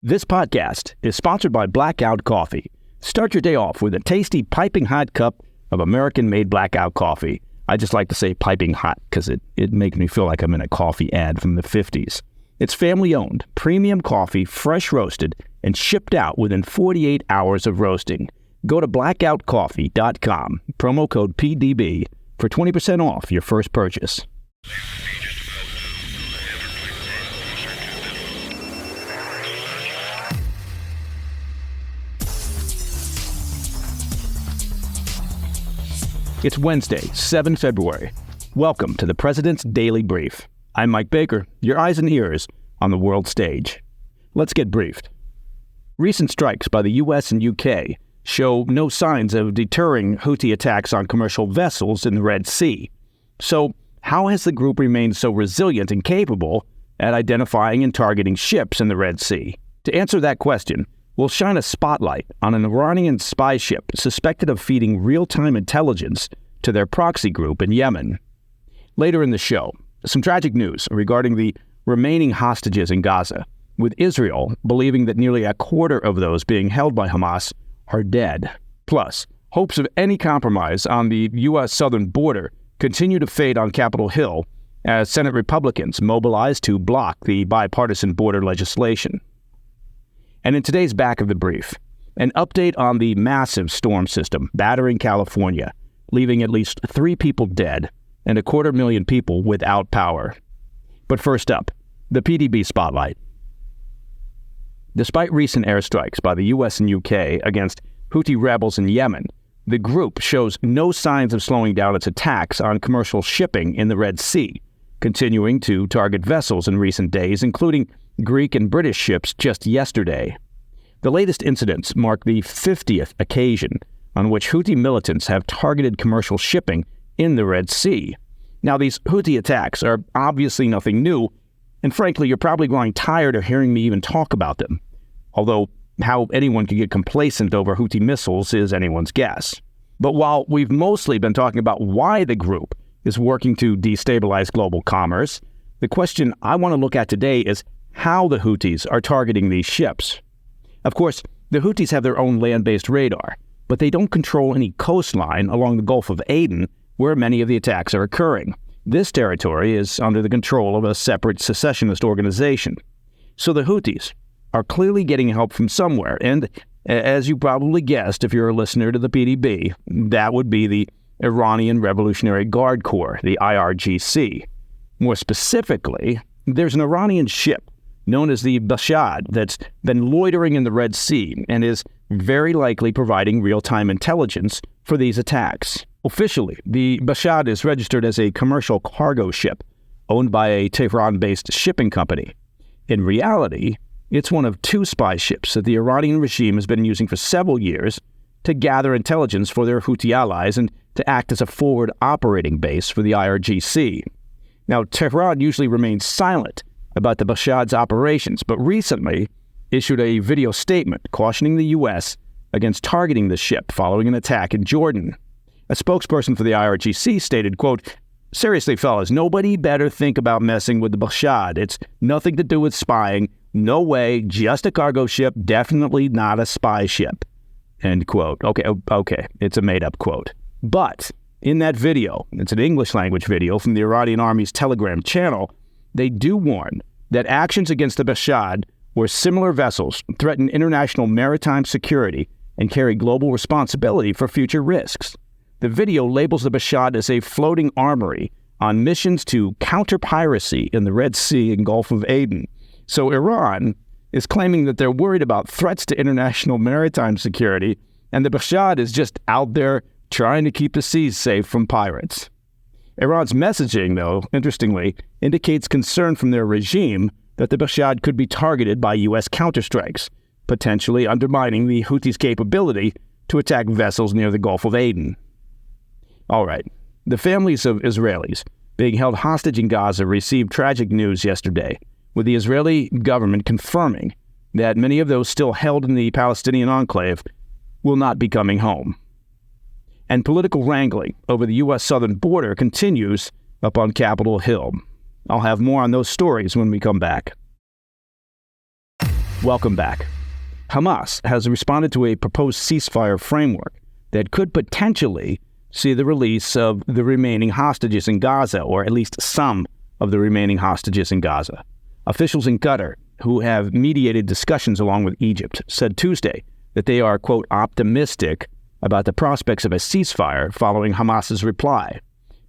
This podcast is sponsored by Blackout Coffee. Start your day off with a tasty, piping hot cup of American-made Blackout coffee. I just like to say piping hot because it makes me feel like I'm in a coffee ad from the 50s. It's family-owned, premium coffee, fresh roasted, and shipped out within 48 hours of roasting. Go to blackoutcoffee.com, promo code PDB, for 20% off your first purchase. It's Wednesday, 7 February. Welcome to the President's Daily Brief. I'm Mike Baker, your eyes and ears on the world stage. Let's get briefed. Recent strikes by the U.S. and U.K. show no signs of deterring Houthi attacks on commercial vessels in the Red Sea. So, how has the group remained so resilient and capable at identifying and targeting ships in the Red Sea? To answer that question, we'll shine a spotlight on an Iranian spy ship suspected of feeding real-time intelligence to their proxy group in Yemen. Later in the show, some tragic news regarding the remaining hostages in Gaza, with Israel believing that nearly a quarter of those being held by Hamas are dead. Plus, hopes of any compromise on the U.S. southern border continue to fade on Capitol Hill as Senate Republicans mobilize to block the bipartisan border legislation. And in today's back of the brief, an update on the massive storm system battering California, leaving at least 3 people dead and 250,000 people without power. But first up, the PDB spotlight. Despite recent airstrikes by the U.S. and U.K. against Houthi rebels in Yemen, the group shows no signs of slowing down its attacks on commercial shipping in the Red Sea, continuing to target vessels in recent days, including Greek and British ships just yesterday. The latest incidents mark the 50th occasion on which Houthi militants have targeted commercial shipping in the Red Sea. Now, these Houthi attacks are obviously nothing new, and frankly, you're probably growing tired of hearing me even talk about them. Although, how anyone could get complacent over Houthi missiles is anyone's guess. But while we've mostly been talking about why the group is working to destabilize global commerce, the question I want to look at today is how the Houthis are targeting these ships. Of course, the Houthis have their own land-based radar, but they don't control any coastline along the Gulf of Aden where many of the attacks are occurring. This territory is under the control of a separate secessionist organization. So the Houthis are clearly getting help from somewhere, and as you probably guessed if you're a listener to the PDB, that would be the Iranian Revolutionary Guard Corps, the IRGC. More specifically, there's an Iranian ship known as the Blockade that's been loitering in the Red Sea and is very likely providing real-time intelligence for these attacks. Officially, the Blockade is registered as a commercial cargo ship owned by a Tehran-based shipping company. In reality, it's one of 2 spy ships that the Iranian regime has been using for several years to gather intelligence for their Houthi allies and to act as a forward operating base for the IRGC. Now, Tehran usually remains silent about the Blockade's operations, but recently issued a video statement cautioning the U.S. against targeting the ship following an attack in Jordan. A spokesperson for the IRGC stated, quote, "Seriously, fellas, nobody better think about messing with the Blockade. It's nothing to do with spying. No way, just a cargo ship, definitely not a spy ship." End quote. Okay, it's a made-up quote. But in that video, it's an English language video from the Iranian Army's Telegram channel, they do warn that actions against the Blockade or similar vessels threaten international maritime security and carry global responsibility for future risks. The video labels the Blockade as a floating armory on missions to counter piracy in the Red Sea and Gulf of Aden. So Iran is claiming that they're worried about threats to international maritime security, and the Blockade is just out there trying to keep the seas safe from pirates. Iran's messaging, though, interestingly, indicates concern from their regime that the Blockade could be targeted by U.S. counterstrikes, potentially undermining the Houthis' capability to attack vessels near the Gulf of Aden. All right, the families of Israelis being held hostage in Gaza received tragic news yesterday, with the Israeli government confirming that many of those still held in the Palestinian enclave will not be coming home. And political wrangling over the U.S. southern border continues up on Capitol Hill. I'll have more on those stories when we come back. Welcome back. Hamas has responded to a proposed ceasefire framework that could potentially see the release of the remaining hostages in Gaza, or at least some of the remaining hostages in Gaza. Officials in Qatar, who have mediated discussions along with Egypt, said Tuesday that they are, quote, optimistic about the prospects of a ceasefire following Hamas's reply.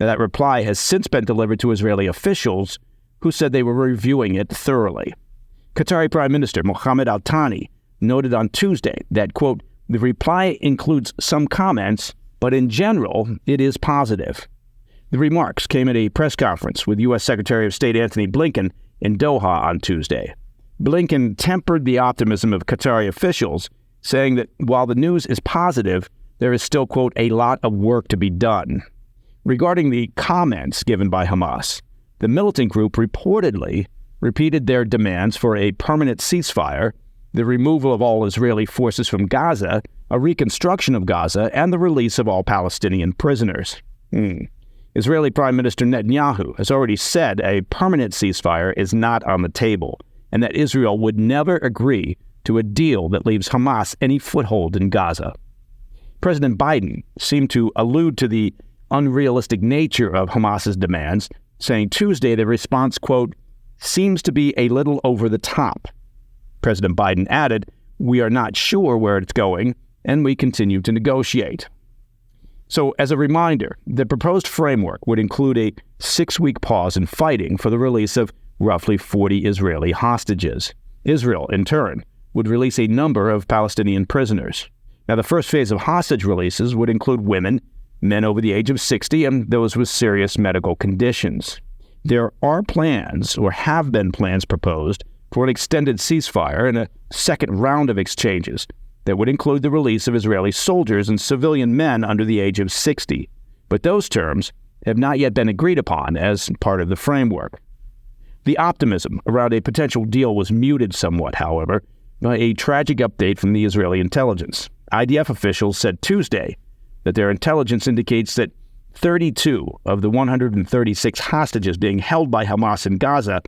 Now, that reply has since been delivered to Israeli officials who said they were reviewing it thoroughly. Qatari Prime Minister Mohammed al-Thani noted on Tuesday that, quote, the reply includes some comments, but in general, it is positive. The remarks came at a press conference with U.S. Secretary of State Antony Blinken in Doha on Tuesday. Blinken tempered the optimism of Qatari officials, saying that while the news is positive, there is still, quote, a lot of work to be done. Regarding the comments given by Hamas, the militant group reportedly repeated their demands for a permanent ceasefire, the removal of all Israeli forces from Gaza, a reconstruction of Gaza, and the release of all Palestinian prisoners. Israeli Prime Minister Netanyahu has already said a permanent ceasefire is not on the table, and that Israel would never agree to a deal that leaves Hamas any foothold in Gaza. President Biden seemed to allude to the unrealistic nature of Hamas's demands, saying Tuesday the response, quote, seems to be a little over the top. President Biden added, we are not sure where it's going, and we continue to negotiate. So, as a reminder, the proposed framework would include a 6-week pause in fighting for the release of roughly 40 Israeli hostages. Israel, in turn, would release a number of Palestinian prisoners. Now, the first phase of hostage releases would include women, men over the age of 60, and those with serious medical conditions. There are plans, or have been plans proposed, for an extended ceasefire and a second round of exchanges that would include the release of Israeli soldiers and civilian men under the age of 60. But those terms have not yet been agreed upon as part of the framework. The optimism around a potential deal was muted somewhat, however, by a tragic update from the Israeli intelligence. IDF officials said Tuesday that their intelligence indicates that 32 of the 136 hostages being held by Hamas in Gaza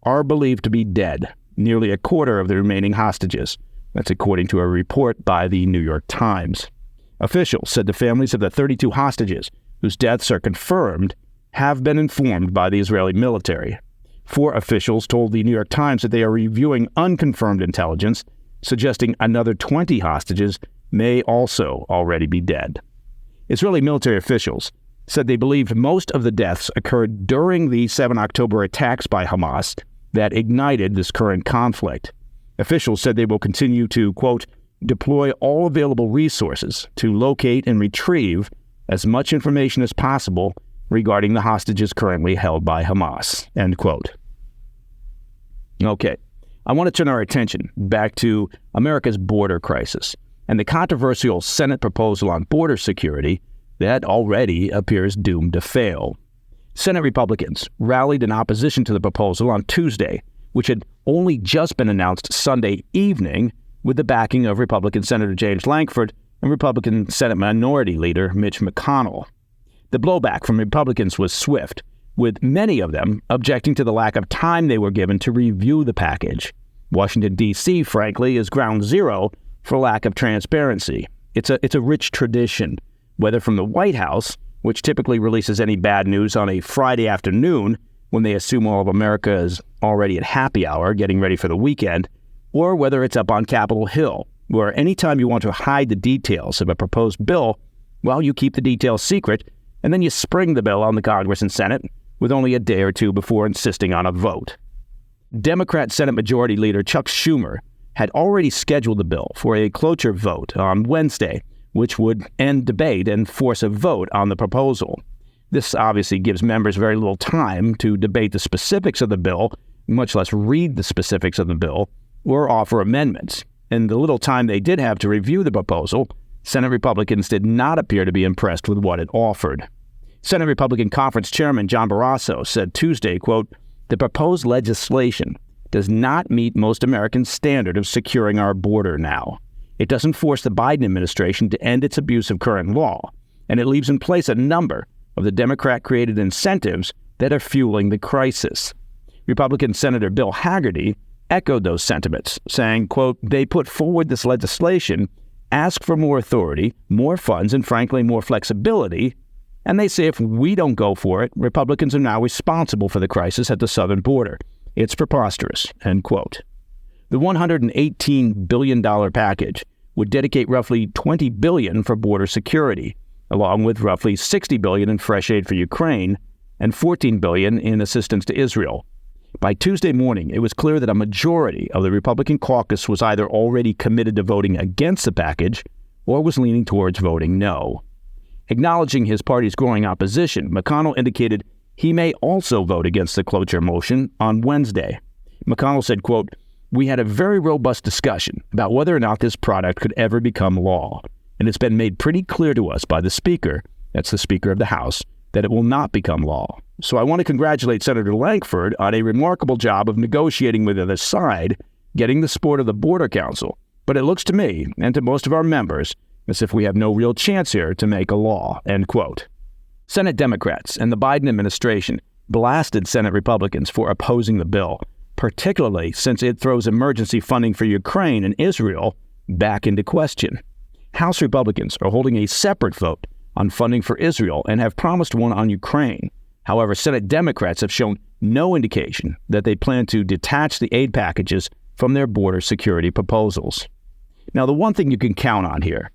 are believed to be dead, nearly a quarter of the remaining hostages. That's according to a report by the New York Times. Officials said the families of the 32 hostages, whose deaths are confirmed, have been informed by the Israeli military. 4 officials told the New York Times that they are reviewing unconfirmed intelligence, suggesting another 20 hostages may also already be dead. Israeli military officials said they believed most of the deaths occurred during the 7 October attacks by Hamas that ignited this current conflict. Officials said they will continue to, quote, deploy all available resources to locate and retrieve as much information as possible regarding the hostages currently held by Hamas, end quote. Okay, I want to turn our attention back to America's border crisis and the controversial Senate proposal on border security that already appears doomed to fail. Senate Republicans rallied in opposition to the proposal on Tuesday, which had only just been announced Sunday evening with the backing of Republican Senator James Lankford and Republican Senate Minority Leader Mitch McConnell. The blowback from Republicans was swift, with many of them objecting to the lack of time they were given to review the package. Washington, D.C., frankly, is ground zero for lack of transparency. It's a rich tradition, whether from the White House, which typically releases any bad news on a Friday afternoon when they assume all of America is already at happy hour getting ready for the weekend, or whether it's up on Capitol Hill, where anytime you want to hide the details of a proposed bill, well, you keep the details secret, and then you spring the bill on the Congress and Senate with only a day or two before insisting on a vote. Democrat Senate Majority Leader Chuck Schumer had already scheduled the bill for a cloture vote on Wednesday, which would end debate and force a vote on the proposal. This obviously gives members very little time to debate the specifics of the bill, much less read the specifics of the bill, or offer amendments. In the little time they did have to review the proposal, Senate Republicans did not appear to be impressed with what it offered. Senate Republican Conference Chairman John Barrasso said Tuesday, quote, the proposed legislation does not meet most Americans' standard of securing our border now. It doesn't force the Biden administration to end its abuse of current law, and it leaves in place a number of the Democrat-created incentives that are fueling the crisis. Republican Senator Bill Hagerty echoed those sentiments, saying, quote, they put forward this legislation, ask for more authority, more funds, and frankly, more flexibility. And they say if we don't go for it, Republicans are now responsible for the crisis at the southern border. It's preposterous, end quote. The $118 billion package would dedicate roughly $20 billion for border security, along with roughly $60 billion in fresh aid for Ukraine and $14 billion in assistance to Israel. By Tuesday morning, it was clear that a majority of the Republican caucus was either already committed to voting against the package or was leaning towards voting no. Acknowledging his party's growing opposition, McConnell indicated he may also vote against the cloture motion on Wednesday. McConnell said, quote, we had a very robust discussion about whether or not this product could ever become law, and it's been made pretty clear to us by the Speaker, that's the Speaker of the House, that it will not become law. So I want to congratulate Senator Lankford on a remarkable job of negotiating with the other side, getting the support of the Border Council. But it looks to me, and to most of our members, as if we have no real chance here to make a law, end quote. Senate Democrats and the Biden administration blasted Senate Republicans for opposing the bill, particularly since it throws emergency funding for Ukraine and Israel back into question. House Republicans are holding a separate vote on funding for Israel and have promised one on Ukraine. However, Senate Democrats have shown no indication that they plan to detach the aid packages from their border security proposals. Now, the one thing you can count on here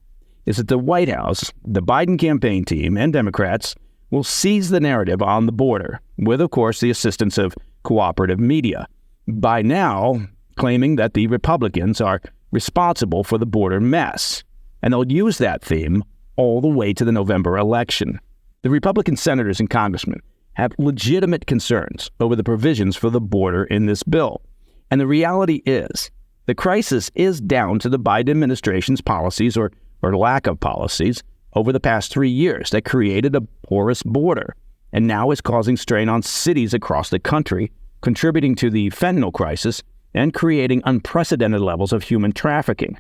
is that the White House, the Biden campaign team, and Democrats will seize the narrative on the border, with, of course, the assistance of cooperative media, by now claiming that the Republicans are responsible for the border mess. And they'll use that theme all the way to the November election. The Republican senators and congressmen have legitimate concerns over the provisions for the border in this bill. And the reality is, the crisis is down to the Biden administration's policies or lack of policies over the past 3 years that created a porous border and now is causing strain on cities across the country, contributing to the fentanyl crisis and creating unprecedented levels of human trafficking.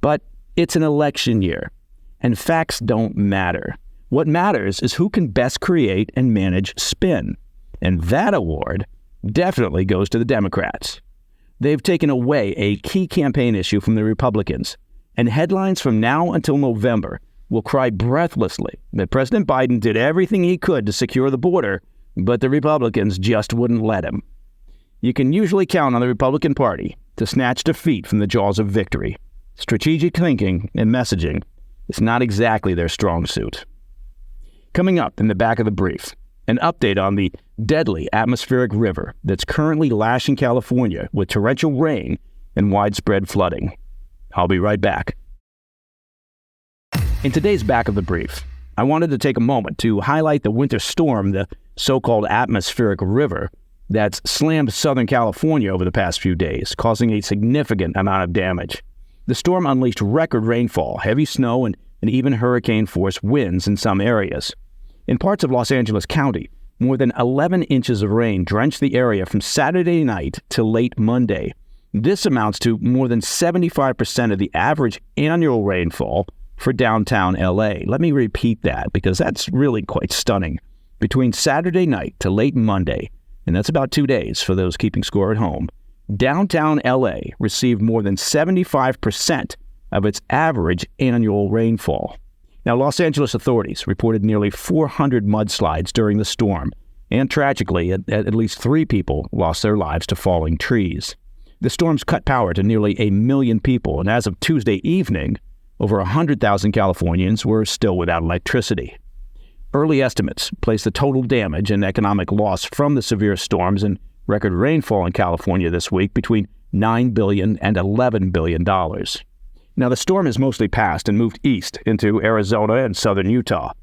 But it's an election year, and facts don't matter. What matters is who can best create and manage spin. And that award definitely goes to the Democrats. They've taken away a key campaign issue from the Republicans, and headlines from now until November will cry breathlessly that President Biden did everything he could to secure the border, but the Republicans just wouldn't let him. You can usually count on the Republican Party to snatch defeat from the jaws of victory. Strategic thinking and messaging is not exactly their strong suit. Coming up in the back of the brief, an update on the deadly atmospheric river that's currently lashing California with torrential rain and widespread flooding. I'll be right back. In today's back of the brief, I wanted to take a moment to highlight the winter storm, the so-called atmospheric river, that's slammed Southern California over the past few days, causing a significant amount of damage. The storm unleashed record rainfall, heavy snow, and even hurricane-force winds in some areas. In parts of Los Angeles County, more than 11 inches of rain drenched the area from Saturday night to late Monday. This amounts to more than 75% of the average annual rainfall for downtown LA. Let me repeat that because that's really quite stunning. Between Saturday night to late Monday, and that's about 2 days for those keeping score at home, downtown LA received more than 75% of its average annual rainfall. Now, Los Angeles authorities reported nearly 400 mudslides during the storm, and tragically, at least 3 people lost their lives to falling trees. The storms cut power to nearly 1 million people, and as of Tuesday evening, over 100,000 Californians were still without electricity. Early estimates place the total damage and economic loss from the severe storms and record rainfall in California this week between $9 billion and $11 billion. Now, the storm has mostly passed and moved east into Arizona and southern Utah.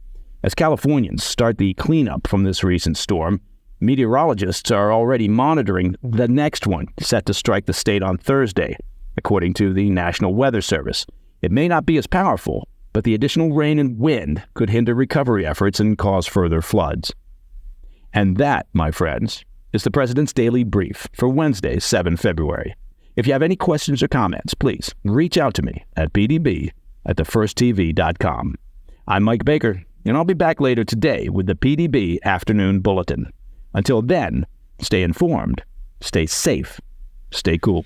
As Californians start the cleanup from this recent storm, meteorologists are already monitoring the next one set to strike the state on Thursday, according to the National Weather Service. It may not be as powerful, but the additional rain and wind could hinder recovery efforts and cause further floods. And that, my friends, is the President's Daily Brief for Wednesday, 7 February. If you have any questions or comments, please reach out to me at pdb@thefirsttv.com. I'm Mike Baker, and I'll be back later today with the PDB Afternoon Bulletin. Until then, stay informed, stay safe, Stay cool.